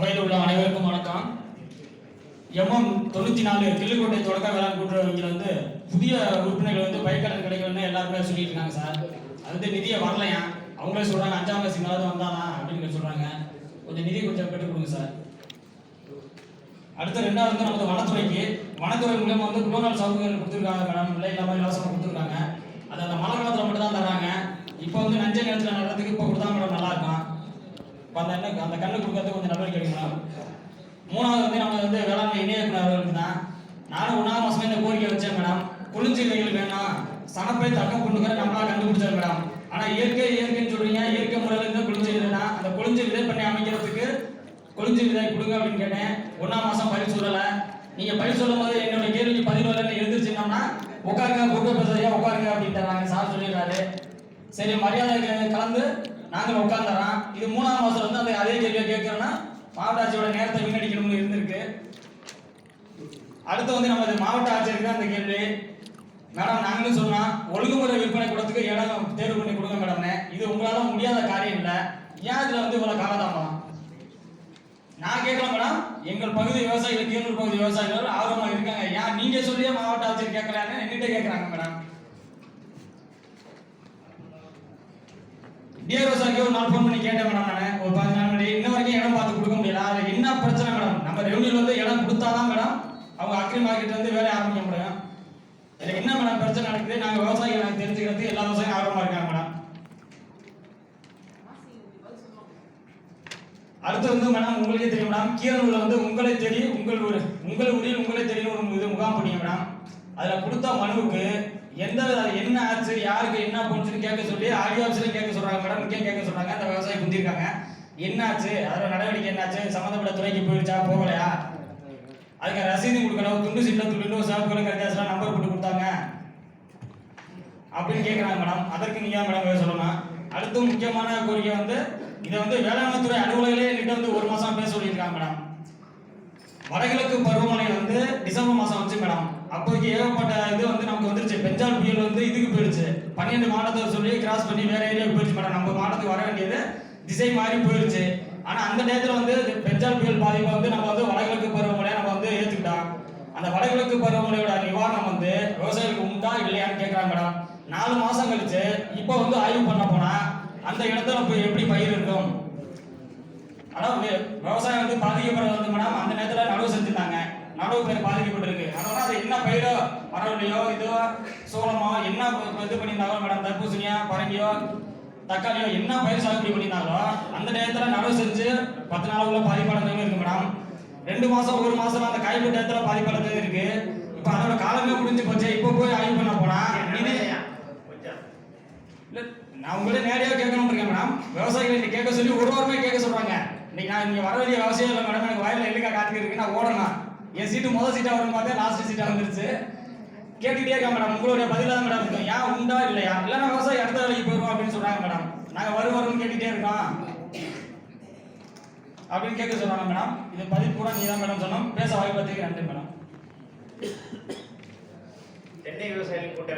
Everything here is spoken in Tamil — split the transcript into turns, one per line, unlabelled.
அவையில் உள்ள அனைவருக்கும் வணக்கம். எம்எம் 94 கிள்ளுக்கோட்டை தொடக்க வேளாண் கூட்டுறவு வங்கியில் வந்து புதிய உறுப்பினர்கள் வந்து பயிர்க்கடன் கிடைக்கணும்னு எல்லாருமே சொல்லிட்டு இருக்காங்க சார். அது வந்து நிதியை வரலையா, அவங்களே சொல்றாங்க 5ஆம் கிளாஸ் வந்தானா அப்படின்னு சொல்றாங்க. கொஞ்சம் நிதி கொஞ்சம் பெற்றுக் கொடுங்க சார். அடுத்த ரெண்டாவது வந்து நமக்கு வனத்துறை மூலமா வந்து குளோனல் சவுகரியங்கள் கொடுத்துருக்காங்க மேடம். இல்லை இல்லாமல் இலவசமாக கொடுத்துருக்காங்க. அது அந்த மழை காலத்தில் மட்டும் தான் தராங்க. இப்போ வந்து நஞ்சை நேரத்தில் நடுறதுக்கு இப்போ கொடுத்தா மேடம் நல்லா இருக்கும். இப்போ அந்த கண்ணு கொடுக்கறதுக்கு கொஞ்சம் நடவடிக்கை எடுக்கணும். மூணாவது வந்து நம்ம வந்து வேளாண்மை இணை இயக்குனர் அவர்களுக்கு தான் நானும் 1ஆம் மாசமே இந்த கோரிக்கை வச்சேன் மேடம். குளிர்ச்சி விதைகள் வேணும், சனப்பை தக்க கொண்டுக்கிற நம்மளா கண்டுபிடிச்சது மேடம். ஆனா இயற்கைன்னு சொல்றீங்க, இயற்கை முறையில இருந்து குளிர்ச்சி விதைனா அந்த குளிர்ச்சி விதை பண்ணி அமைக்கிறதுக்கு குளிர்ச்சி விதை கொடுங்க அப்படின்னு கேட்டேன். 1ஆம் மாசம் பயிர் சொல்லல. நீங்க பயிர் சொல்லும் போது என்னோட கேள்விக்கு பதில் வரல எழுந்திருச்சுன்னா உட்காருங்க குறுக்க பேசுறியா உட்காருங்க அப்படின்ட்டு சார் சொல்லிடுறாரு. சரி மரியாதை கலந்து நாங்கள் உட்காந்துறோம். இது 3ஆம் மாசம் வந்து அந்த அதே கேள்வியை கேட்கறோம்னா மாவட்ட ஆட்சியோட நேரத்தை வீணடிக்கணும்னு இருந்திருக்கு. அடுத்து வந்து நம்ம மாவட்ட ஆட்சியருக்கு தான் அந்த கேள்வி. மேடம் நாங்களும் சொன்னோம் ஒழுங்குமுறை விற்பனை கூடத்துக்கு இடம் தேர்வு பண்ணி கொடுங்க மேடம்னு. இது உங்களால முடியாத காரியம் இல்லை. ஏன் இதுல வந்து இவ்வளவு காலதாமதம்? நான் கேட்கலாம் மேடம், எங்கள் பகுதி விவசாயிகள் கீழூர் பகுதி விவசாயிகள் ஆர்வமா இருக்காங்க. ஏன் நீங்க சொல்லியே மாவட்ட ஆட்சியர் கேட்கலான்னு என்கிட்ட கேட்கறாங்க மேடம். டிஆர்ஓ சாருக்கு ஒரு நாள் ஃபோன் பண்ணி கேட்டேன் மேடம். நான் ஒரு 15 நாள் முன்னாடி இன்ன வரைக்கும் இடம் பார்த்து கொடுக்க முடியல. அது என்ன பிரச்சனை மேடம்? நம்ம ரெவன்யூல வந்து இடம் கொடுத்தாதான் மேடம் அவங்க அக்ரி மார்க்கெட் வந்து வேலை ஆரம்பிக்க முடியும். இதுல என்ன மேடம் பிரச்சனை நடக்குது? நாங்க விவசாயிகள் நாங்கள் தெரிஞ்சுக்கிறது எல்லா விவசாயியும் ஆர்வமா இருக்காங்க மேடம். அடுத்து வந்து மேடம் உங்களுக்கே தெரியும் மேடம், கீரனூர்ல வந்து உங்களை தேடி உங்கள் ஊரில் உங்களை தெரியும் ஒரு முகாம் பண்ணீங்க மேடம். அதுல கொடுத்த மனுவுக்கு எந்த என்ன ஆச்சு, யாருக்கு என்ன போச்சுன்னு கேட்க சொல்லி ஆடியோ ஆஃபீஸ்ல கேட்க சொல்றாங்க மேடம். முக்கியம் கேட்க சொல்றாங்க. அந்த விவசாயி குந்திருக்காங்க. என்னாச்சு, அதோட நடவடிக்கை என்னாச்சு, சம்மந்தப்பட்ட துறைக்கு போயிடுச்சா போகலையா, அதுக்கு ரசீது கொடுக்கணும், துண்டு சீட்டில் துண்டு சிவப்பு கலர் கடைசியில் நம்பர் போட்டு கொடுத்தாங்க அப்படின்னு கேட்குறாங்க மேடம். அதற்கு நீங்க மேடம் சொல்லணும். அடுத்து முக்கியமான கோரிக்கை வந்து இதை வந்து வேளாண்மைத்துறை அலுவலர்களே என்கிட்ட வந்து 1 மாசம் பேச சொல்லியிருக்காங்க மேடம். வடகிழக்கு பருவமழை வந்து டிசம்பர் மாசம் வந்துச்சு மேடம். அப்போதைக்கு ஏகப்பட்ட இது வந்து நமக்கு வந்துருச்சு. பெஞ்சால் புயல் வந்து இதுக்கு போயிடுச்சு. 12 மாவட்டத்தை சொல்லி கிராஸ் பண்ணி வேற ஏரியாவுக்கு போயிடுச்சு மேடம். நம்ம மாவட்டத்துக்கு வர வேண்டியது திசை மாறி போயிடுச்சு. ஆனா அந்த நேரத்தில் வந்து பெஞ்சால் புயல் பாதிப்பை வந்து நம்ம வந்து வடகிழக்கு பருவமழையை நம்ம வந்து ஏற்றுக்கிட்டோம். அந்த வடகிழக்கு பருவமழையோட நிவாரணம் வந்து விவசாயிகளுக்கு உண்டா இல்லையான்னு கேட்கறாங்க மேடம். 4 மாசம் கழிச்சு இப்போ வந்து ஆய்வு பண்ண போனா அந்த இடத்துல போய் எப்படி பயிர் இருக்கும்? அதாவது விவசாயம் வந்து பாதிக்கப்படுறது வந்து மேடம் அந்த நேரத்தில் நடவு செஞ்சிருந்தாங்க. நடவு பயிர் பாதிக்கப்பட்டிருக்கு. அதனால அது என்ன பயிரோ மரவள்ளியோ இதோ சோளமோ என்ன இது பண்ணியிருந்தாங்களோ மேடம், தர்பூசணியோ பரங்கியோ தக்காளியோ என்ன பயிர் சாகுபடி பண்ணியிருந்தாங்களோ அந்த நேரத்தில் நடவு செஞ்சு 10 நாளுக்குள்ள பாதிப்பாளர்கள் இருக்கு மேடம். 2 மாசம் 1 மாசம் அந்த காய்ப்பு நேரத்தில் பாதிப்பாளர்கள் இருக்கு. இப்போ அதோட காலமே முடிஞ்சு போச்சு. இப்போ போய் ஆய்வு பண்ண போனா நான் உங்கள்கிட்ட நேரடியாக கேட்கணும் இருக்கேன் மேடம். விவசாயிகளை கேட்க சொல்லி ஒரு வாரமே கேட்க சொல்றாங்க. இன்னைக்கு நான் இங்கே வர வேண்டிய அவசியம் இல்லை மேடம். எனக்கு வயலில் எல்லுக்கா காத்துக்கிட்டு இருக்கு. நான் ஓடணும். என் சீட்டு முதல் சீட்டாக வரும் பார்த்தா லாஸ்ட் சீட்டாக வந்துருச்சு. கேட்டுக்கிட்டே இருக்கா மேடம். உங்களுடைய பதிலாக தான் மேடம் இருக்கும். ஏன் உண்டா இல்லையா, இல்லைன்னா விவசாயி அடுத்த வேலைக்கு போயிடுவோம் அப்படின்னு சொல்றாங்க மேடம். நாங்கள் வரும்னு கேட்டுக்கிட்டே இருக்கோம் அப்படின்னு கேட்க சொல்றாங்க மேடம். இது பதில் கூட நீ தான் மேடம் சொன்னோம். பேச வாய்ப்பு நன்றி மேடம்.
தென்னை விவசாயிகள் கூட்டம்